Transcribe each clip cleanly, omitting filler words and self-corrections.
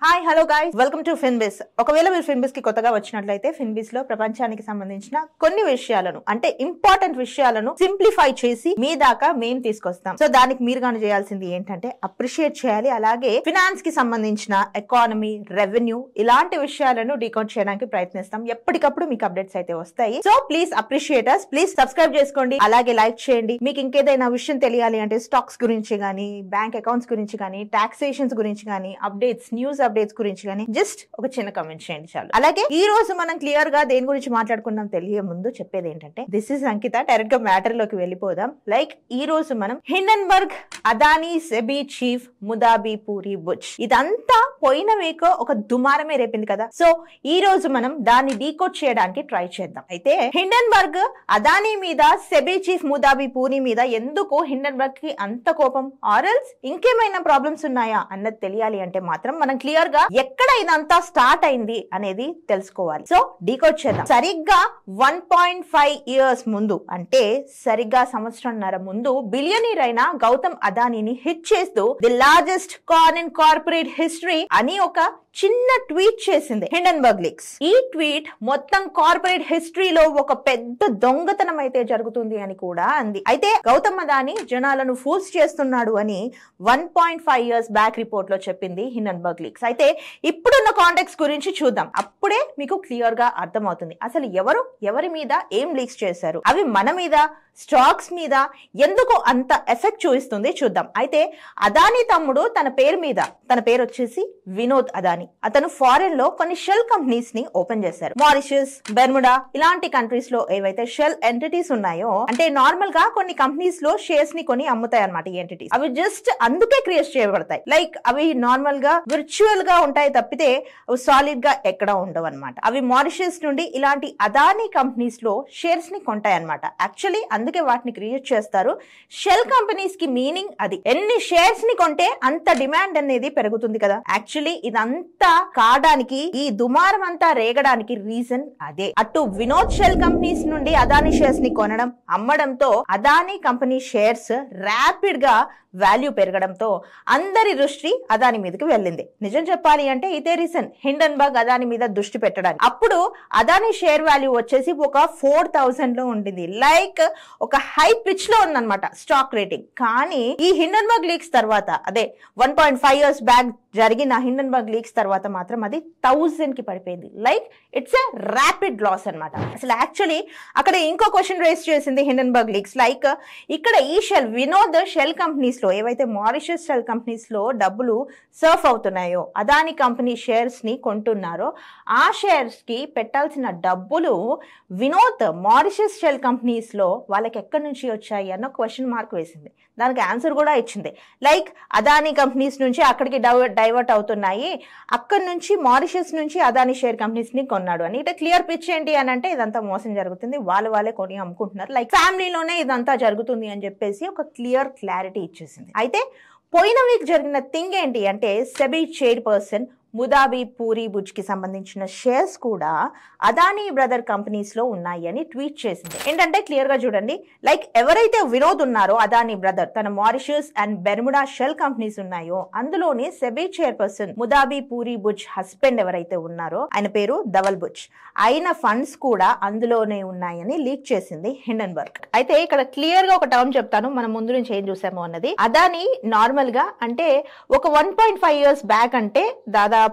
Hi hello guys welcome to ఫిన్బిస్. ఒకవేళ మీరు ఫిన్బిస్ కి కొత్తగా వచ్చినట్లయితే ఫిన్బిస్ లో ప్రపంచానికి సంబంధించిన కొన్ని విషయాలను అంటే ఇంపార్టెంట్ విషయాలను సింప్లిఫై చేసి మీ దాకా మేము తీసుకొస్తాం. సో దానికి మీరు గాని చేయాల్సింది ఏంటంటే అప్రిషియేట్ చేయాలి. అలాగే ఫినాన్స్ కి సంబంధించిన ఎకానమీ, రెవెన్యూ ఇలాంటి విషయాలను డీకోడ్ చేయడానికి ప్రయత్నిస్తాం. ఎప్పటికప్పుడు మీకు అప్డేట్స్ అయితే వస్తాయి. So please appreciate us. Please subscribe చేసుకోండి, అలాగే లైక్ చేయండి. మీకు ఇంకేదైనా విషయం తెలియాలి అంటే స్టాక్స్ గురించి గానీ, బ్యాంక్ అకౌంట్స్ గురించి గానీ, టాక్సేషన్స్ గురించి గానీ, అప్డేట్స్, న్యూస్ అప్డేట్స్ గురించి కానీ జస్ట్ ఒక చిన్న కమెంట్ చేయండి చాలు. అలాగే ఈ రోజు మనం క్లియర్ గా దేని గురించి మాట్లాడుకున్నాం తెలియ ముందు చెప్పేది ఏంటంటే దిస్ ఇస్ అంకిత. డైరెక్ట్ గా మ్యాటర్ లోకి వెళ్ళిపోదాం. లైక్ ఈ రోజు మనం హిండెన్బర్గ్, అదానీ, సెబీ చీఫ్, ముదాబీ పూరి బుచ్ ఇదంతా పోయిన వీక్ ఒక దుమారమే రేపింది కదా. సో ఈ రోజు మనం దాన్ని డీకోడ్ చేయడానికి ట్రై చేద్దాం. అయితే హిండెన్బర్గ్, అదానీ మీద, సెబీ చీఫ్ ముదాబీ పూరి మీద ఎందుకు హిండెన్బర్గ్ కి అంత కోపం, ఆర్ఎల్స్ ఇంకేమైనా ప్రాబ్లమ్స్ ఉన్నాయా అన్నది తెలియాలి అంటే మాత్రం మనం క్లియర్ గా ఎక్కడ ఇదంతా స్టార్ట్ అయింది అనేది తెలుసుకోవాలి. సో డీకోడ్ చేద్దాం. సరిగ్గా 1.5 years ముందు, అంటే సరిగ్గా సంవత్సరంన్నర ముందు బిలియనీర్ అయిన గౌతమ్ అదానీని హిట్ చేస్తూ the largest con in corporate history అని ఒక చిన్న ట్వీట్ చేసింది హిండెన్బర్గ్ లీక్స్. ఈ ట్వీట్ మొత్తం కార్పొరేట్ హిస్టరీలో ఒక పెద్ద దొంగతనం అయితే జరుగుతుంది అని కూడా అంది. అయితే గౌతమ్ అదానీ జనాలను ఫూల్స్ చేస్తున్నాడు అని 1.5 years బ్యాక్ రిపోర్ట్ లో చెప్పింది హిండెన్బర్గ్ లీక్స్. అయితే ఇప్పుడున్న కాంటెక్స్ట్ గురించి చూద్దాం. అప్పుడే మీకు క్లియర్ గా అర్థమవుతుంది అసలు ఎవరి మీద ఏం లీక్స్ చేశారు, అవి మన మీద, స్టాక్స్ మీద ఎందుకు అంత ఎఫెక్ట్ చూపిస్తుంది చూద్దాం. అయితే అదానీ తమ్ముడు తన పేరు వచ్చేసి వినోద్ అదానీ. అతను ఫారెన్ లో కొన్ని షెల్ కంపెనీస్ ని ఓపెన్ చేశారు. మారిషస్, బెర్ముడా ఇలాంటి కంట్రీస్ లో ఏవైతే షెల్ ఎంటిటీస్ ఉన్నాయో, అంటే నార్మల్ గా కొన్ని కంపెనీస్ లో షేర్స్ ని కొని అమ్ముతాయి అన్నమాట. ఈ ఎంటిటీస్ అవి జస్ట్ అందుకే క్రియేట్ చేయబడతాయి. లైక్ అవి నార్మల్ గా విర్చువల్ గా ఉంటాయి తప్పితే అవి సాలిడ్ గా ఎక్కడ ఉండవు అనమాట. అవి మారిషస్ నుండి ఇలాంటి అదానీ కంపెనీస్ లో షేర్స్ ని కొంటాయి అనమాట. యాక్చువల్లీ అందుకే వాటిని క్రియేట్ చేస్తారు. షెల్ కంపెనీస్ కి మీనింగ్ అది. ఎన్ని షేర్స్ ని కొంటే అంత డిమాండ్ అనేది పెరుగుతుంది కదా. యాక్చువల్లీ ఇదంతా కావడానికి, ఈ దుమారం అంతా రేగడానికి రీజన్ అదే. అటు వినోద్ షెల్ కంపెనీస్ నుండి అదానీ షేర్స్ ని కొనడం, అమ్మడంతో అదానీ కంపెనీ షేర్స్ ర్యాపిడ్ గా వాల్యూ పెరగడంతో అందరి దృష్టి అదానీ మీదకి వెళ్ళింది. నిజం చెప్పాలి అంటే ఇదే రీజన్ హిండెన్బర్గ్ అదానీ మీద దృష్టి పెట్టడానికి. అప్పుడు అదానీ షేర్ వాల్యూ వచ్చేసి ఒక 4000 లో ఉండింది. లైక్ ఒక హై పిచ్ లో ఉందన్నమాట స్టాక్ రేటింగ్. కానీ ఈ హిండెన్బర్గ్ లీక్స్ తర్వాత, అదే 1.5 years బ్యాక్ జరిగిన హిండెన్బర్గ్ లీక్స్ తర్వాత మాత్రం అది 1000 కి పడిపోయింది. Like it's a rapid loss అనమాట. అసలు యాక్చువల్లీ అక్కడ ఇంకో క్వశ్చన్ రేస్ చేసింది హిండెన్బర్గ్ లీక్స్. లైక్ ఇక్కడ ఈ వినోద్ షెల్ కంపెనీస్ లో, ఏవైతే మారిషస్ షెల్ కంపెనీస్ లో డబ్బులు సర్ఫ్ అవుతున్నాయో, అదానీ కంపెనీ షేర్స్ ని కొంటున్నారో, ఆ షేర్స్ కి పెట్టాల్సిన డబ్బులు వినోద్ మారిషస్ షెల్ కంపెనీస్ లో వాళ్ళకి ఎక్కడి నుంచి వచ్చాయి అన్న క్వశ్చన్ మార్క్ వేసింది. దానికి ఆన్సర్ కూడా ఇచ్చింది. లైక్ అదానీ కంపెనీస్ నుంచి అక్కడికి డైవర్ట్ అవుతున్నాయి, అక్కడి నుంచి మారిషస్ నుంచి అదానీ షేర్ కంపెనీస్ ని కొన్నాడు అని. ఇట క్లియర్ పిచ్ ఏంటి అని అంటే ఇదంతా మోసం జరుగుతుంది, వాళ్ళే కొని అమ్ముకుంటున్నారు, లైక్ ఫ్యామిలీలోనే ఇదంతా జరుగుతుంది అని చెప్పేసి ఒక క్లారిటీ ఇచ్చేసింది. అయితే పోయిన వీక్ జరిగిన థింగ్ ఏంటి అంటే SEBI chairperson Madhabi Puri Butch కి సంబంధించిన షేర్స్ కూడా అదానీ బ్రదర్ కంపెనీస్ లో ఉన్నాయి అని ట్వీట్ చేసింది. ఏంటంటే క్లియర్ గా చూడండి. లైక్ ఎవరైతే వినోద్ ఉన్నారో అదానీ బ్రదర్, తన Mauritius and Bermuda shell companies ఉన్నాయో అందులోనే సెబీ చైర్పర్సన్ ముదాబీ పూరి బుచ్ హస్బెండ్ ఎవరైతే ఉన్నారో ఆయన పేరు ధవల్ బుచ్, ఆయన ఫండ్స్ కూడా అందులోనే ఉన్నాయని లీక్ చేసింది హిండెన్బర్గ్. అయితే ఇక్కడ క్లియర్ గా ఒక టర్మ్ చెప్తాను, మనం ముందు నుంచి ఏం చూసామో అన్నది. అదానీ నార్మల్ గా అంటే ఒక 1.5 years బ్యాక్ అంటే దాదాపుగా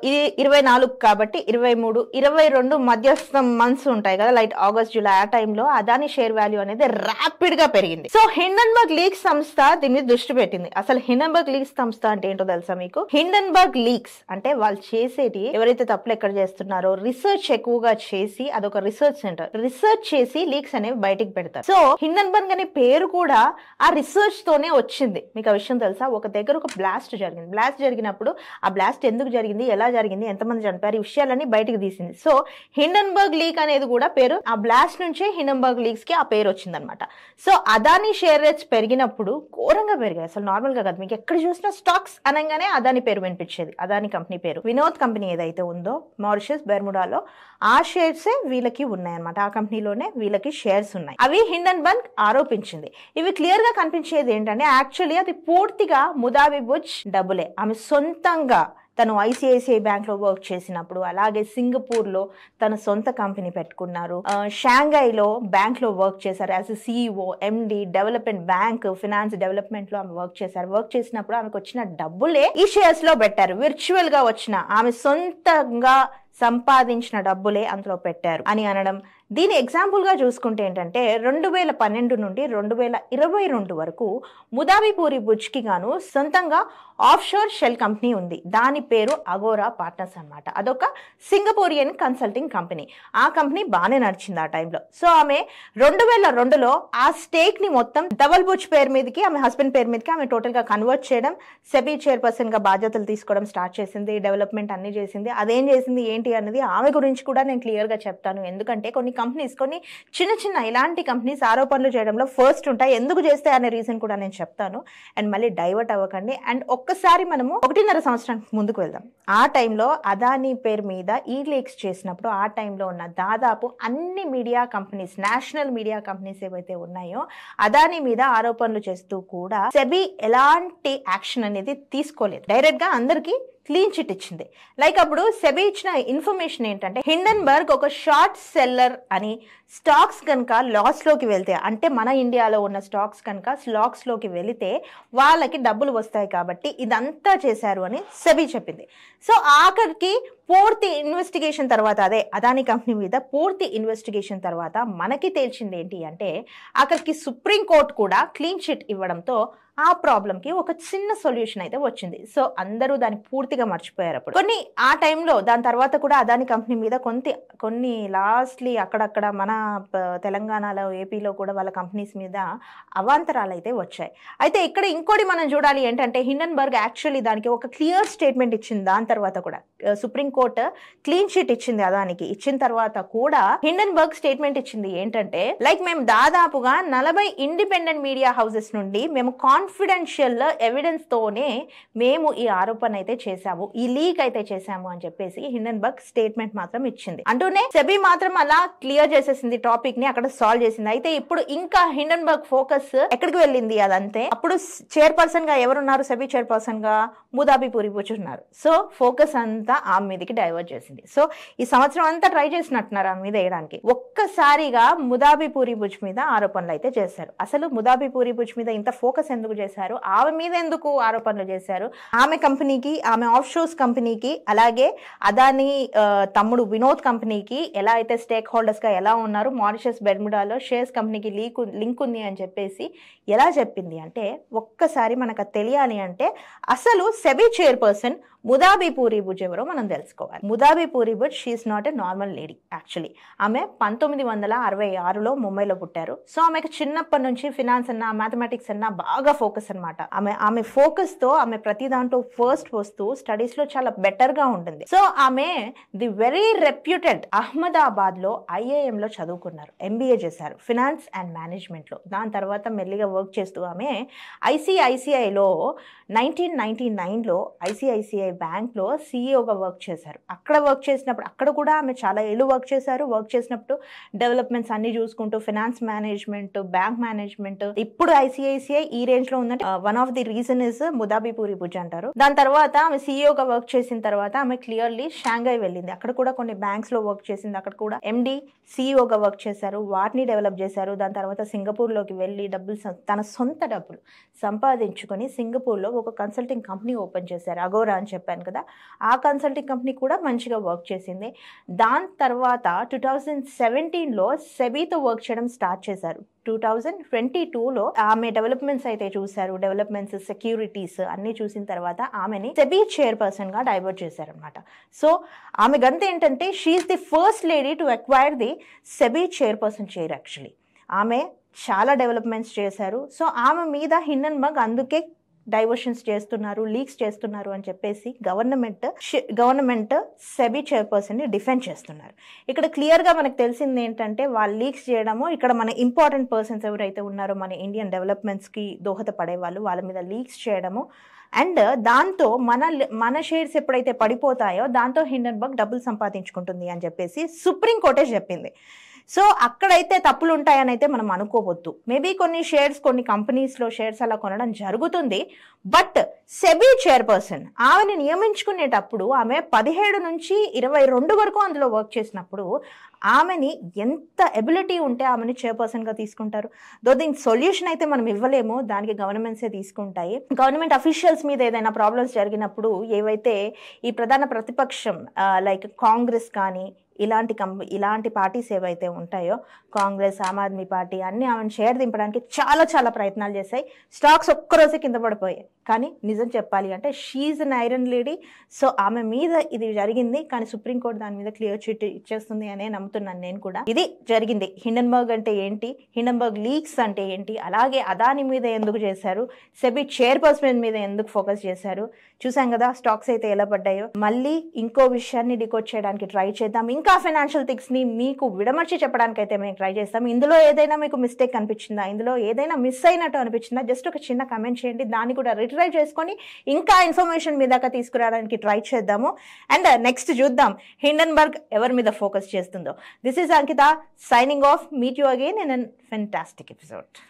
ఇది 24 కాబట్టి 23, 22 మధ్యస్థ మంత్స్ ఉంటాయి కదా, లైక్ ఆగస్ట్, జూలై, ఆ టైంలో అదానీ షేర్ వాల్యూ అనేది ర్యాపిడ్ గా పెరిగింది. సో హిండెన్బర్గ్ లీక్స్ సంస్థ దీని మీద దృష్టి పెట్టింది. అసలు హిండెన్బర్గ్ లీక్స్ సంస్థ అంటే ఏంటో తెలుసా మీకు? హిండెన్బర్గ్ లీక్స్ అంటే వాళ్ళు చేసేటి, ఎవరైతే తప్పులు ఎక్కడ చేస్తున్నారో రీసెర్చ్ ఎక్కువగా చేసి, అదొక రీసెర్చ్ సెంటర్, రీసెర్చ్ చేసి లీక్స్ అనేవి బయటికి పెడతారు. సో హిండెన్బర్గ్ అనే పేరు కూడా ఆ రీసెర్చ్ తోనే వచ్చింది. మీకు ఆ విషయం తెలుసా? ఒక దగ్గర ఒక బ్లాస్ట్ జరిగింది. బ్లాస్ట్ జరిగినప్పుడు ఆ బ్లాస్ట్ ఎందుకు జరిగింది, ఎలా జరిగింది, ఎంతమంది చనిపోయారు, ఈ విషయాలన్నీ బయటకు తీసింది. సో హిండెన్బర్గ్ లీక్ అనేది కూడా పేరు ఆ బ్లాస్ట్ నుంచే హిండెన్బర్గ్ లీక్స్ కి ఆ పేరు వచ్చిందనమాట. సో అదానీ షేర్ రేట్స్ పెరిగినప్పుడు ఘోరంగా పెరిగాయి. అసలు నార్మల్ గా కాదు, మీకు ఎక్కడ చూసినా స్టాక్స్ అనగానే అదానీ పేరు వినిపించేది. అదానీ కంపెనీ పేరు. వినోద్ కంపెనీ ఏదైతే ఉందో మారిషస్, బెర్ముడాలో, ఆ షేర్సే వీళ్ళకి ఉన్నాయన్నమాట. ఆ కంపెనీలోనే వీళ్ళకి షేర్స్ ఉన్నాయి. అవి హిండెన్బర్గ్ ఆరోపించింది. ఇవి క్లియర్ గా కనిపించేది ఏంటంటే యాక్చువల్లీ అది పూర్తిగా ముదాబీ బుచ్ డబ్బులే. ఆమె సొంతంగా తను ఐసిఐసిఐ బ్యాంక్లో వర్క్ చేసినప్పుడు, అలాగే సింగపూర్లో తన సొంత కంపెనీ పెట్టుకున్నారు, షాంఘైలో బ్యాంక్లో వర్క్ చేశారు యాజ్ సిఇఓ, ఎండి, డెవలప్మెంట్ బ్యాంక్ ఫినాన్స్ డెవలప్మెంట్లో ఆమె వర్క్ చేశారు. వర్క్ చేసినప్పుడు ఆమెకు వచ్చిన డబ్బులే ఈ షేర్స్ లో పెట్టారు. విర్చువల్ గా వచ్చిన ఆమె సొంతంగా సంపాదించిన డబ్బులే అందులో పెట్టారు అని అనడం. దీని ఎగ్జాంపుల్ గా చూసుకుంటే ఏంటంటే 2012 నుండి 2022 వరకు ముదాబిపూరి బుజ్కి గాను సొంతంగా ఆఫ్షోర్ షెల్ కంపెనీ ఉంది. దాని పేరు అగోరా పార్ట్నర్స్ అన్నమాట. అదొక సింగపూరియన్ కన్సల్టింగ్ కంపెనీ. ఆ కంపెనీ బాగానే నడిచింది ఆ టైంలో. సో ఆమె 2002లో ఆ స్టేక్ ని మొత్తం ధవల్ బుజ్ పేరు మీదకి, ఆమె హస్బెండ్ పేరు మీదకి ఆమె టోటల్ గా కన్వర్ట్ చేయడం, సెబీ చైర్పర్సన్ గా బాధ్యతలు తీసుకోవడం స్టార్ట్ చేసింది. డెవలప్మెంట్ అన్ని చేసింది. అదేం చేసింది ఏంటి అనేది ఆమె గురించి కూడా నేను క్లియర్ గా చెప్తాను. ఎందుకంటే కొన్ని కంపెనీస్, కొన్ని చిన్న చిన్న ఇలాంటి కంపెనీస్ ఆరోపణలు చేయడంలో ఫస్ట్ ఉంటాయి. ఎందుకు చేస్తాయి అనే రీజన్ కూడా నేను చెప్తాను. అండ్ మళ్ళీ డైవర్ట్ అవ్వకండి. అండ్ ఒక్కసారి మనము 1.5 సంవత్సరానికి ముందుకు వెళ్దాం. ఆ టైంలో అదానీ పేరు మీద ఈ లీక్స్ చేసినప్పుడు ఆ టైంలో ఉన్న దాదాపు అన్ని media companies, national media companies ఏవైతే ఉన్నాయో అదానీ మీద ఆరోపణలు చేస్తూ కూడా సెబీ ఎలాంటి యాక్షన్ అనేది తీసుకోలేదు. డైరెక్ట్ గా అందరికీ క్లీన్ చిట్ ఇచ్చింది. లైక్ అప్పుడు సెబీ ఇచ్చిన ఇన్ఫర్మేషన్ ఏంటంటే హిండెన్బర్గ్ ఒక షార్ట్ సెల్లర్ అని, స్టాక్స్ కనుక లాస్ లోకి వెళ్తే, అంటే మన ఇండియాలో ఉన్న స్టాక్స్ కనుక లాస్ లోకి వెళితే వాళ్ళకి డబ్బులు వస్తాయి కాబట్టి ఇదంతా చేశారు అని సెబీ చెప్పింది. సో ఆఖరికి పూర్తి ఇన్వెస్టిగేషన్ తర్వాత, అదే అదానీ కంపెనీ మీద పూర్తి ఇన్వెస్టిగేషన్ తర్వాత మనకి తేల్చింది ఏంటి అంటే ఆఖరికి సుప్రీంకోర్టు కూడా క్లీన్ చిట్ ఇవ్వడంతో ఆ ప్రాబ్లంకి ఒక చిన్న సొల్యూషన్ అయితే వచ్చింది. సో అందరూ దాన్ని పూర్తిగా మర్చిపోయారు. అప్పుడు కొన్ని ఆ టైంలో దాని తర్వాత కూడా అదానీ కంపెనీ మీద కొన్ని లాస్ట్లీ అక్కడక్కడ మన తెలంగాణలో, ఏపీలో కూడా వాళ్ళ కంపెనీస్ మీద అవాంతరాలు అయితే వచ్చాయి. అయితే ఇక్కడ ఇంకోటి మనం చూడాలి ఏంటంటే హిండెన్బర్గ్ యాక్చువల్లీ దానికి ఒక క్లియర్ స్టేట్మెంట్ ఇచ్చింది. దాని తర్వాత కూడా సుప్రీంకోర్టు క్లీన్ చిట్ ఇచ్చింది అదానికి. ఇచ్చిన తర్వాత కూడా హిండెన్బర్గ్ స్టేట్మెంట్ ఇచ్చింది ఏంటంటే లైక్ మేము దాదాపుగా 40 ఇండిపెండెంట్ మీడియా హౌసెస్ నుండి మేము కాన్ఫిడెన్షియల్ ఎవిడెన్స్ తోనే మేము ఈ ఆరోపణ అయితే చేశాము, ఈ లీక్ అయితే చేశాము అని చెప్పేసి హిండెన్బర్గ్ స్టేట్మెంట్ మాత్రం ఇచ్చింది. అంటూనే సెబీ మాత్రం అలా క్లియర్ చేసేసింది టాపిక్ ని, అక్కడ సాల్వ్ చేసింది. అయితే ఇప్పుడు ఇంకా హిండెన్బర్గ్ ఫోకస్ ఎక్కడికి వెళ్ళింది అదంతే. అప్పుడు చైర్పర్సన్ గా ఎవరున్నారు? సెబీ చైర్పర్సన్ గా ముదాబిపూరి బుజ్ ఉన్నారు. సో ఫోకస్ అంతా ఆమె మీదకి డైవర్ట్ చేసింది. సో ఈ సంవత్సరం అంతా ట్రై చేసినట్టున్నారు ఆమె మీద వేయడానికి. ఒక్కసారిగా ముదాబిపూరి బుజ్ మీద ఆరోపణలు అయితే చేశారు. అసలు ముదాబిపూరి బుజ్ మీద ఇంత ఫోకస్ ఎందుకు చేశారు? ఆమె మీద ఎందుకు ఆరోపణలు చేశారు? ఆమె కంపెనీకి, ఆమె ఆఫ్ షోర్స్ కంపెనీకి, అలాగే అదానీ తమ్ముడు వినోద్ కంపెనీకి ఎలా అయితే స్టేక్ హోల్డర్స్ గా ఎలా ఉన్నారు, మారిషస్ బెర్ముడాలో షేర్స్ కంపెనీకి లింక్ ఉంది అని చెప్పేసి ఎలా చెప్పింది అంటే ఒక్కసారి మనకు తెలియాలి అంటే అసలు సెబీ చైర్పర్సన్ ముదాబిపూరి బుజ్ ఎవరో మనం తెలుసుకోవాలి. ముదాబిపూరి బుజ్ she is not a normal lady. Actually ఆమె 1966లో ముంబైలో పుట్టారు. సో ఆమెకు చిన్నప్పటి నుంచి ఫినాన్స్ అన్నా, మ్యాథమెటిక్స్ అన్నా బాగా ఫోకస్ అనమాట. ఆమె ఫోకస్ తో ఆమె ప్రతి దాంట్లో ఫస్ట్ వస్తూ స్టడీస్ లో చాలా బెటర్ గా ఉంటుంది. సో ఆమె ది వెరీ రెప్యూటెడ్ అహ్మదాబాద్ లో ఐఐఎం లో చదువుకున్నారు, ఎంబీఏ చేశారు ఫినాన్స్ అండ్ మేనేజ్మెంట్ లో. దాని తర్వాత మెల్లిగా వర్క్ చేస్తూ ఆమె ఐసిఐసిఐలో 1999లో ఐసిఐసిఐ బ్యాంక్ లో సిఇఓగా వర్క్ చేశారు. అక్కడ వర్క్ చేసినప్పుడు అక్కడ కూడా ఆమె చాలా ఏళ్ళు వర్క్ చేశారు. వర్క్ చేసినప్పుడు డెవలప్మెంట్స్ అన్ని చూసుకుంటూ ఫినాన్స్ మేనేజ్మెంట్, బ్యాంక్ మేనేజ్మెంట్. ఇప్పుడు ఐసిఐసిఐ ఈ రేంజ్ లో ఉందంటే one of the reason is ముదాబిపూరి బుజ్ అంటారు. దాని తర్వాత ఆమె సిఇఓగా వర్క్ చేసిన తర్వాత ఆమె క్లియర్లీ షాంఘై వెళ్ళింది. అక్కడ కూడా కొన్ని బ్యాంక్స్ లో వర్క్ చేసింది. అక్కడ కూడా ఎండి, సిఇఓగా వర్క్ చేశారు. వాటిని డెవలప్ చేశారు. దాని తర్వాత సింగపూర్ లోకి వెళ్ళి తన సొంత డబ్బులు సంపాదించుకొని సింగపూర్ లో ఒక కన్సల్టింగ్ కంపెనీ ఓపెన్ చేశారు, అగోరా అని చెప్పాను కదా. ఆ కన్సల్టింగ్ కంపెనీ కూడా మంచిగా వర్క్ చేసింది. దాని తర్వాత 2017లో సెబీతో వర్క్ చేయడం స్టార్ట్ చేశారు. 2022లో ఆమె డెవలప్మెంట్స్ అయితే చూశారు. డెవలప్మెంట్స్, సెక్యూరిటీస్ అన్ని చూసిన తర్వాత ఆమెని సెబీ చైర్పర్సన్ గా డైవర్ట్ చేశారనమాట. సో ఆమె గంత ఏంటంటే she is the first lady to acquire the SEBI chairperson chair. Actually ఆమె చాలా డెవలప్మెంట్స్ చేశారు. సో ఆమె మీద హిండెన్బర్గ్ అందుకే డైవర్షన్స్ చేస్తున్నారు, లీక్స్ చేస్తున్నారు అని చెప్పేసి గవర్నమెంట్ సెబీ చైర్పర్సన్ ని డిఫెండ్ చేస్తున్నారు. ఇక్కడ క్లియర్ గా మనకు తెలిసింది ఏంటంటే వాళ్ళు లీక్స్ చేయడము, ఇక్కడ మన ఇంపార్టెంట్ పర్సన్స్ ఎవరైతే ఉన్నారో మన ఇండియన్ డెవలప్మెంట్స్ కి దోహదపడే వాళ్ళు, వాళ్ళ మీద లీక్స్ చేయడము. అండ్ దాంతో మన షేర్స్ ఎప్పుడైతే పడిపోతాయో దాంతో హిండెన్బర్గ్ డబ్బులు సంపాదించుకుంటుంది అని చెప్పేసి సుప్రీంకోర్టే చెప్పింది. సో అక్కడైతే తప్పులు ఉంటాయని అయితే మనం అనుకోవద్దు. మేబీ కొన్ని షేర్స్, కొన్ని కంపెనీస్లో షేర్స్ అలా కొనడం జరుగుతుంది. బట్ సెబీ చైర్పర్సన్ ఆమెని నియమించుకునేటప్పుడు ఆమె 17 నుంచి 22 వరకు అందులో వర్క్ చేసినప్పుడు ఆమెని ఎంత ఎబిలిటీ ఉంటే ఆమెని చైర్పర్సన్గా తీసుకుంటారు. దీని సొల్యూషన్ అయితే మనం ఇవ్వలేము, దానికి గవర్నమెంట్సే తీసుకుంటాయి. గవర్నమెంట్ అఫీషియల్స్ మీద ఏదైనా ప్రాబ్లమ్స్ జరిగినప్పుడు ఏవైతే ఈ ప్రధాన ప్రతిపక్షం లైక్ కాంగ్రెస్ కానీ ఇలాంటి పార్టీస్ ఏవైతే ఉంటాయో, కాంగ్రెస్, ఆమ్ ఆద్మీ పార్టీ అన్ని ఆమెను షేర్ దింపడానికి చాలా ప్రయత్నాలు చేశాయి. స్టాక్స్ ఒక్కరోజే కింద పడిపోయాయి. కానీ నిజం చెప్పాలి అంటే she is an iron lady. So ఆమె మీద ఇది జరిగింది, కానీ సుప్రీంకోర్టు దాని మీద క్లియర్ చిట్ ఇచ్చేస్తుంది అనే నమ్ముతున్నాను నేను కూడా. ఇది జరిగింది. హిండెన్బర్గ్ అంటే ఏంటి, హిండెన్బర్గ్ లీక్స్ అంటే ఏంటి, అలాగే అదాని మీద ఎందుకు చేశారు, సెబీ చైర్పర్సన్ మీద ఎందుకు ఫోకస్ చేశారు, చూసాం కదా స్టాక్స్ అయితే ఎలా పడ్డాయో. మళ్ళీ ఇంకో విషయాన్ని డికోడ్ చేయడానికి ట్రై చేద్దాం. ఇంకా ఫైనాన్షియల్ థింగ్స్ ని మీకు విడమర్చి చెప్పడానికి అయితే మేము ట్రై చేస్తాం. ఇందులో ఏదైనా మీకు మిస్టేక్ అనిపించిందా, ఇందులో ఏదైనా మిస్ అయినట్టు అనిపించిందా, జస్ట్ ఒక చిన్న కమెంట్ చేయండి. దాన్ని కూడా రిట్రైవ్ చేసుకొని ఇంకా ఇన్ఫర్మేషన్ మీ దాకా తీసుకురావడానికి ట్రై చేద్దాము. అండ్ నెక్స్ట్ చూద్దాం హిండెన్బర్గ్ ఎవరి మీద ఫోకస్ చేస్తుందో. This is Ankita signing off. Meet you again in an fantastic episode.